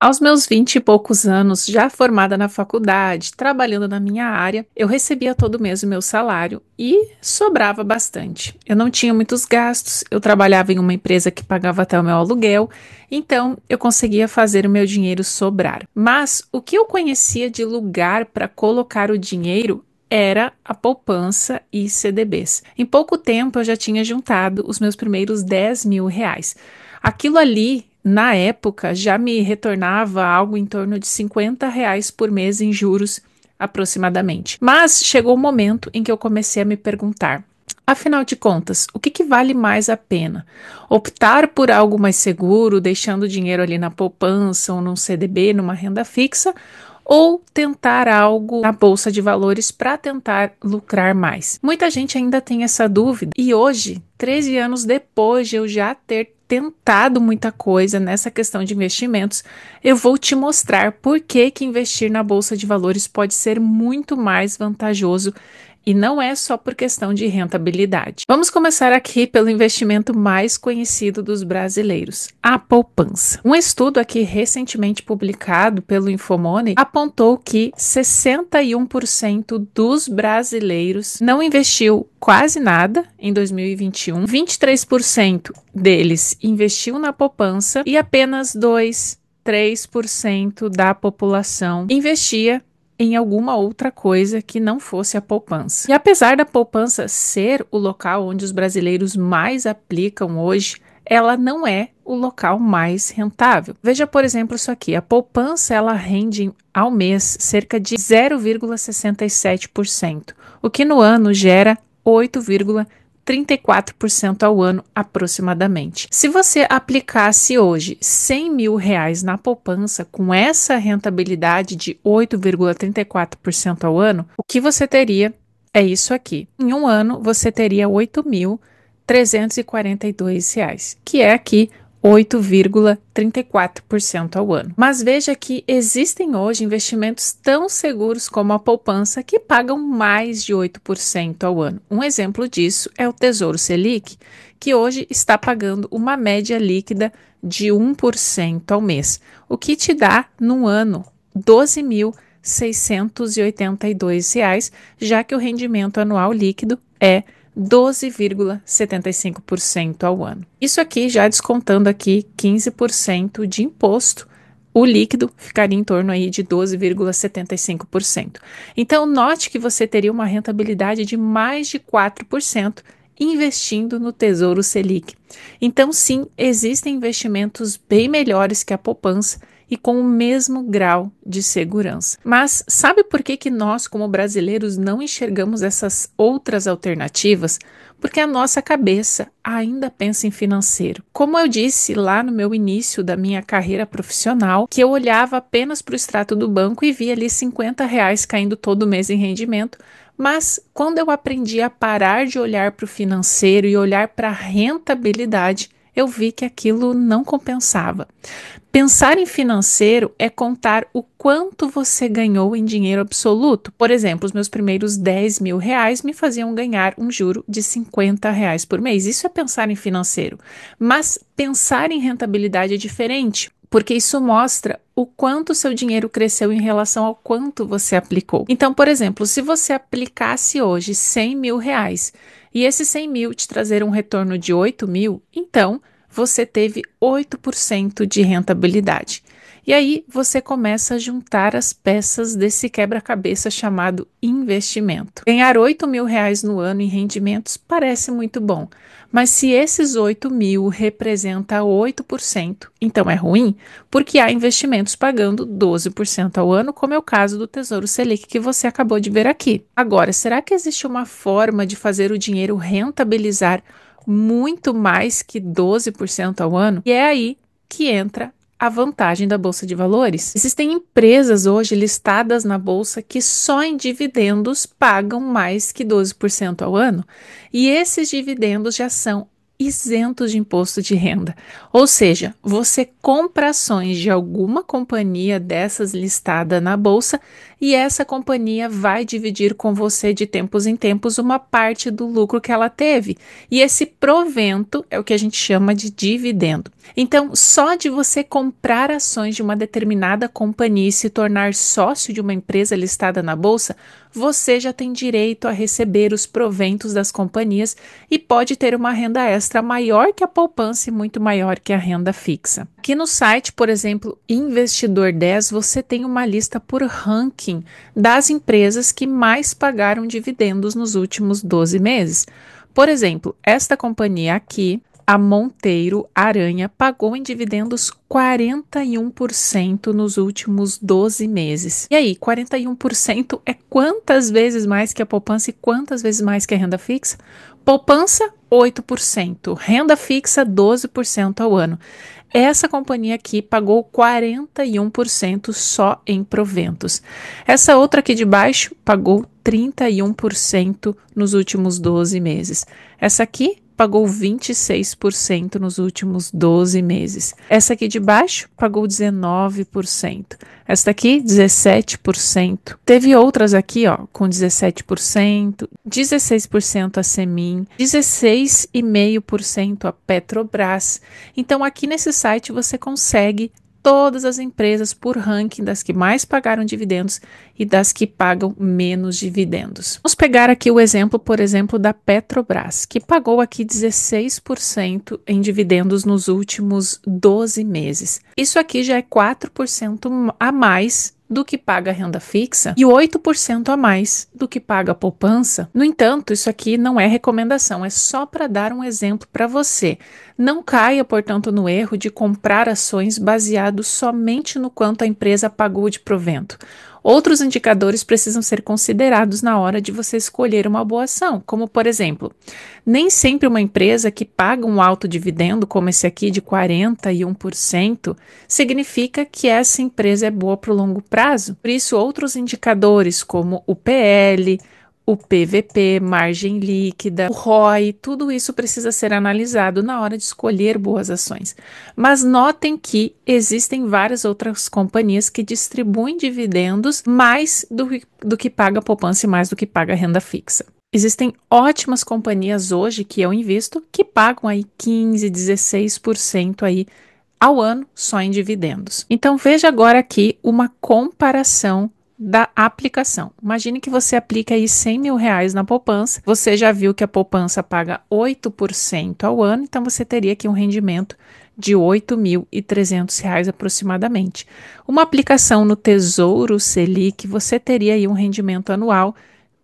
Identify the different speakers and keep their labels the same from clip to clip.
Speaker 1: Aos meus 20 e poucos anos, já formada na faculdade, trabalhando na minha área, eu recebia todo mês o meu salário e sobrava bastante. Eu não tinha muitos gastos, eu trabalhava em uma empresa que pagava até o meu aluguel, então eu conseguia fazer o meu dinheiro sobrar. Mas o que eu conhecia de lugar para colocar o dinheiro era a poupança e CDBs. Em pouco tempo eu já tinha juntado os meus primeiros R$ 10.000. Aquilo ali, na época, já me retornava algo em torno de R$ 50 por mês em juros, aproximadamente. Mas chegou o momento em que eu comecei a me perguntar: afinal de contas, o que vale mais a pena? Optar por algo mais seguro, deixando o dinheiro ali na poupança ou num CDB, numa renda fixa, ou tentar algo na bolsa de valores para tentar lucrar mais? Muita gente ainda tem essa dúvida e hoje, 13 anos depois de eu já ter tentado muita coisa nessa questão de investimentos, eu vou te mostrar por que que investir na bolsa de valores pode ser muito mais vantajoso e não é só por questão de rentabilidade. Vamos começar aqui pelo investimento mais conhecido dos brasileiros, a poupança. Um estudo aqui recentemente publicado pelo Infomoney apontou que 61% dos brasileiros não investiu quase nada em 2021, 23% deles investiu na poupança e apenas 3% da população investia em alguma outra coisa que não fosse a poupança. E apesar da poupança ser o local onde os brasileiros mais aplicam hoje, ela não é o local mais rentável. Veja, por exemplo, isso aqui. A poupança ela rende ao mês cerca de 0,67%, o que no ano gera 8,34% ao ano aproximadamente. Se você aplicasse hoje R$ 100.000 na poupança com essa rentabilidade de 8,34% ao ano, o que você teria é isso aqui. Em um ano, você teria R$ 8.342, que é aqui 8,34% ao ano. Mas veja que existem hoje investimentos tão seguros como a poupança que pagam mais de 8% ao ano. Um exemplo disso é o Tesouro Selic, que hoje está pagando uma média líquida de 1% ao mês, o que te dá, no ano, R$ 12.682, já que o rendimento anual líquido é 12,75% ao ano. Isso aqui já descontando aqui 15% de imposto, o líquido ficaria em torno aí de 12,75%. Então, note que você teria uma rentabilidade de mais de 4% investindo no Tesouro Selic. Então, sim, existem investimentos bem melhores que a poupança e com o mesmo grau de segurança. Mas sabe por que que nós, como brasileiros, não enxergamos essas outras alternativas? Porque a nossa cabeça ainda pensa em financeiro. Como eu disse lá no meu início da minha carreira profissional, que eu olhava apenas para o extrato do banco e via ali R$ 50 caindo todo mês em rendimento, mas quando eu aprendi a parar de olhar para o financeiro e olhar para a rentabilidade, eu vi que aquilo não compensava. Pensar em financeiro é contar o quanto você ganhou em dinheiro absoluto. Por exemplo, os meus primeiros R$ 10.000 me faziam ganhar um juro de R$ 50 por mês. Isso é pensar em financeiro. Mas pensar em rentabilidade é diferente, porque isso mostra o quanto seu dinheiro cresceu em relação ao quanto você aplicou. Então, por exemplo, se você aplicasse hoje R$ 100.000 e esses 100 mil te trazer um retorno de 8.000, então você teve 8% de rentabilidade. E aí você começa a juntar as peças desse quebra-cabeça chamado investimento. Ganhar R$ 8.000 no ano em rendimentos parece muito bom, mas se esses 8.000 representa 8%, então é ruim, porque há investimentos pagando 12% ao ano, como é o caso do Tesouro Selic que você acabou de ver aqui. Agora, será que existe uma forma de fazer o dinheiro rentabilizar muito mais que 12% ao ano? E é aí que entra a vantagem da Bolsa de Valores. Existem empresas hoje listadas na Bolsa que só em dividendos pagam mais que 12% ao ano, e esses dividendos já são isentos de imposto de renda. Ou seja, você compra ações de alguma companhia dessas listada na bolsa e essa companhia vai dividir com você de tempos em tempos uma parte do lucro que ela teve. E esse provento é o que a gente chama de dividendo. Então, só de você comprar ações de uma determinada companhia e se tornar sócio de uma empresa listada na bolsa, você já tem direito a receber os proventos das companhias e pode ter uma renda extra maior que a poupança e muito maior que a renda fixa. Aqui no site, por exemplo, Investidor 10, você tem uma lista por ranking das empresas que mais pagaram dividendos nos últimos 12 meses. Por exemplo, esta companhia aqui, a Monteiro Aranha, pagou em dividendos 41% nos últimos 12 meses. E aí, 41% é quantas vezes mais que a poupança e quantas vezes mais que a renda fixa? Poupança, 8%. Renda fixa, 12% ao ano. Essa companhia aqui pagou 41% só em proventos. Essa outra aqui de baixo pagou 31% nos últimos 12 meses. Essa aqui pagou 26% nos últimos 12 meses. Essa aqui de baixo pagou 19%. Essa aqui, 17%. Teve outras aqui, ó, com 17%, 16% a Semin, 16,5% a Petrobras. Então, aqui nesse site você consegue todas as empresas por ranking das que mais pagaram dividendos e das que pagam menos dividendos. Vamos pegar aqui o exemplo, por exemplo, da Petrobras, que pagou aqui 16% em dividendos nos últimos 12 meses. Isso aqui já é 4% a mais do que paga a renda fixa e 8% a mais do que paga a poupança. No entanto, isso aqui não é recomendação, é só para dar um exemplo para você. Não caia, portanto, no erro de comprar ações baseado somente no quanto a empresa pagou de provento. Outros indicadores precisam ser considerados na hora de você escolher uma boa ação, como, por exemplo, nem sempre uma empresa que paga um alto dividendo, como esse aqui de 41%, significa que essa empresa é boa para o longo prazo. Por isso, outros indicadores, como o PL, o PVP, margem líquida, o ROI, tudo isso precisa ser analisado na hora de escolher boas ações. Mas notem que existem várias outras companhias que distribuem dividendos mais do que paga a poupança e mais do que paga a renda fixa. Existem ótimas companhias hoje que eu invisto que pagam aí 15, 16% aí ao ano só em dividendos. Então veja agora aqui uma comparação da aplicação. Imagine que você aplica aí 100 mil reais na poupança, você já viu que a poupança paga 8% ao ano, então você teria aqui um rendimento de R$ 8.300 aproximadamente. Uma aplicação no Tesouro Selic, você teria aí um rendimento anual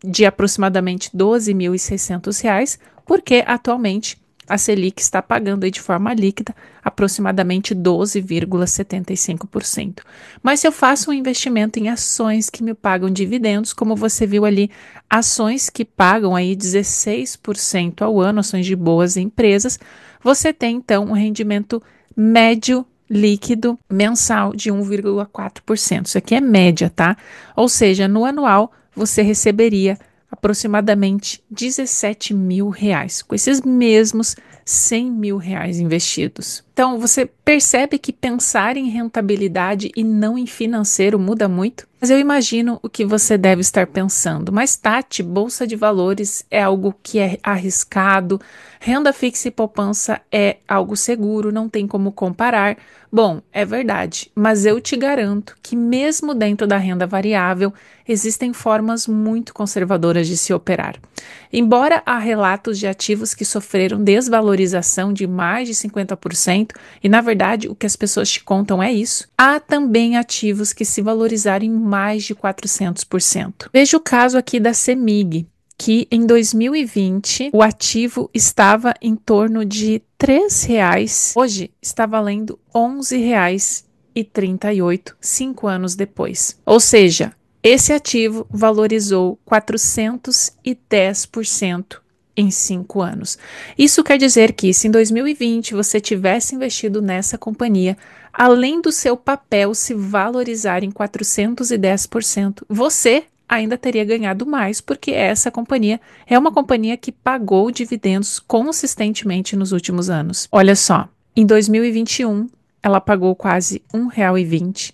Speaker 1: de aproximadamente R$ 12.600, porque atualmente a Selic está pagando aí de forma líquida aproximadamente 12,75%. Mas se eu faço um investimento em ações que me pagam dividendos, como você viu ali, ações que pagam aí 16% ao ano, ações de boas empresas, você tem então um rendimento médio líquido mensal de 1,4%. Isso aqui é média, tá? Ou seja, no anual você receberia aproximadamente 17 mil reais, com esses mesmos 100 mil reais investidos. Então, você percebe que pensar em rentabilidade e não em financeiro muda muito? Mas eu imagino o que você deve estar pensando. Mas, Tati, bolsa de valores é algo que é arriscado, renda fixa e poupança é algo seguro, não tem como comparar. Bom, é verdade, mas eu te garanto que mesmo dentro da renda variável, existem formas muito conservadoras de se operar. Embora há relatos de ativos que sofreram desvalorização de mais de 50%, e na verdade o que as pessoas te contam é isso, há também ativos que se valorizaram em mais de 400%. Veja o caso aqui da CEMIG, que em 2020 o ativo estava em torno de R$3, hoje está valendo R$11,38, 5 anos depois. Ou seja, esse ativo valorizou 410% em 5 anos. Isso quer dizer que se em 2020 você tivesse investido nessa companhia, além do seu papel se valorizar em 410%, você ainda teria ganhado mais, porque essa companhia é uma companhia que pagou dividendos consistentemente nos últimos anos. Olha só, em 2021, ela pagou quase R$ 1,20.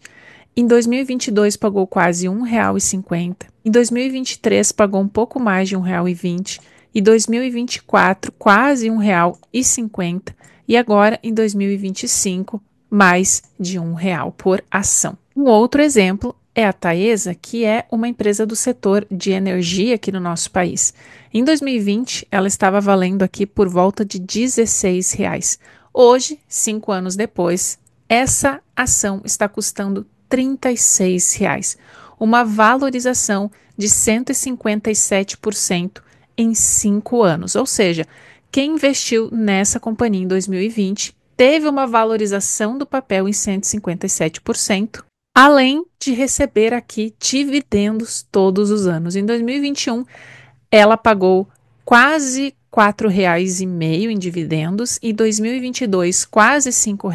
Speaker 1: Em 2022, pagou quase R$ 1,50. Em 2023, pagou um pouco mais de R$ 1,20. Em 2024, quase R$ 1,50. E agora, em 2025, mais de R$ 1 por ação. Um outro exemplo é a Taesa, que é uma empresa do setor de energia aqui no nosso país. Em 2020, ela estava valendo aqui por volta de R$ 16. Hoje, 5 anos depois, essa ação está custando R$ 36, uma valorização de 157% em 5 anos. Ou seja, quem investiu nessa companhia em 2020 teve uma valorização do papel em 157%, além de receber aqui dividendos todos os anos. Em 2021, ela pagou quase R$ 4,5 em dividendos, em 2022 quase R$ 5,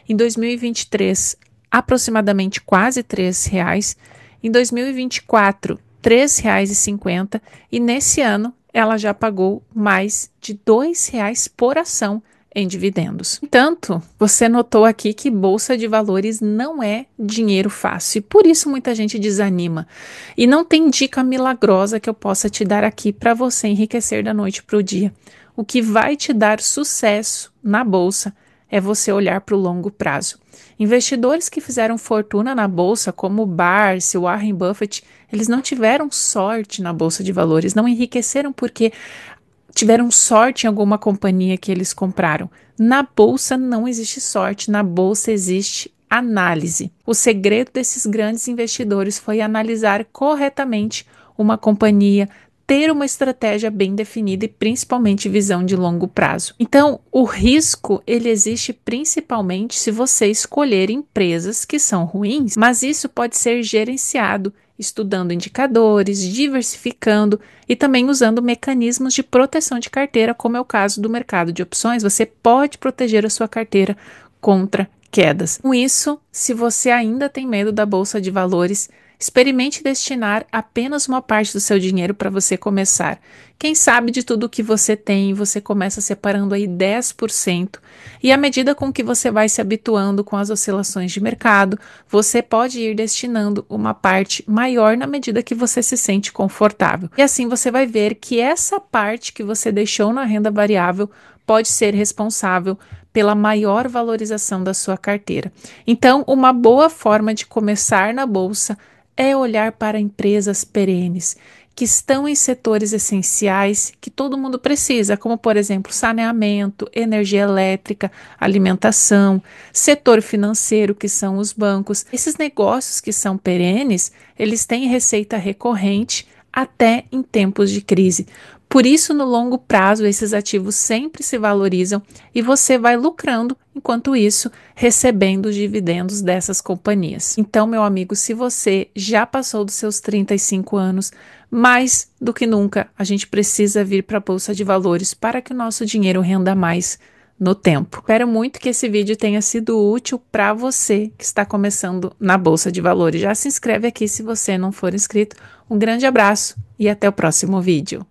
Speaker 1: em 2023 aproximadamente quase R$ 3, em 2024 R$ 3,50 e nesse ano ela já pagou mais de R$ 2 por ação em dividendos. Entanto, você notou aqui que bolsa de valores não é dinheiro fácil e por isso muita gente desanima. E não tem dica milagrosa que eu possa te dar aqui para você enriquecer da noite para o dia. O que vai te dar sucesso na bolsa é você olhar para o longo prazo. Investidores que fizeram fortuna na bolsa, como o Barsi, o Warren Buffett, eles não tiveram sorte na bolsa de valores, não enriqueceram porque tiveram sorte em alguma companhia que eles compraram. Na bolsa não existe sorte, na bolsa existe análise. O segredo desses grandes investidores foi analisar corretamente uma companhia, ter uma estratégia bem definida e principalmente visão de longo prazo. Então, o risco ele existe principalmente se você escolher empresas que são ruins, mas isso pode ser gerenciado estudando indicadores, diversificando e também usando mecanismos de proteção de carteira, como é o caso do mercado de opções. Você pode proteger a sua carteira contra quedas. Com isso, se você ainda tem medo da bolsa de valores, experimente destinar apenas uma parte do seu dinheiro para você começar. Quem sabe de tudo que você tem, você começa separando aí 10%, e à medida com que você vai se habituando com as oscilações de mercado, você pode ir destinando uma parte maior na medida que você se sente confortável. E assim você vai ver que essa parte que você deixou na renda variável pode ser responsável pela maior valorização da sua carteira. Então, uma boa forma de começar na bolsa é olhar para empresas perenes, que estão em setores essenciais que todo mundo precisa, como, por exemplo, saneamento, energia elétrica, alimentação, setor financeiro, que são os bancos. Esses negócios que são perenes, eles têm receita recorrente até em tempos de crise. Por isso, no longo prazo, esses ativos sempre se valorizam e você vai lucrando, enquanto isso, recebendo os dividendos dessas companhias. Então, meu amigo, se você já passou dos seus 35 anos, mais do que nunca, a gente precisa vir para a Bolsa de Valores para que o nosso dinheiro renda mais no tempo. Espero muito que esse vídeo tenha sido útil para você que está começando na Bolsa de Valores. Já se inscreve aqui se você não for inscrito. Um grande abraço e até o próximo vídeo.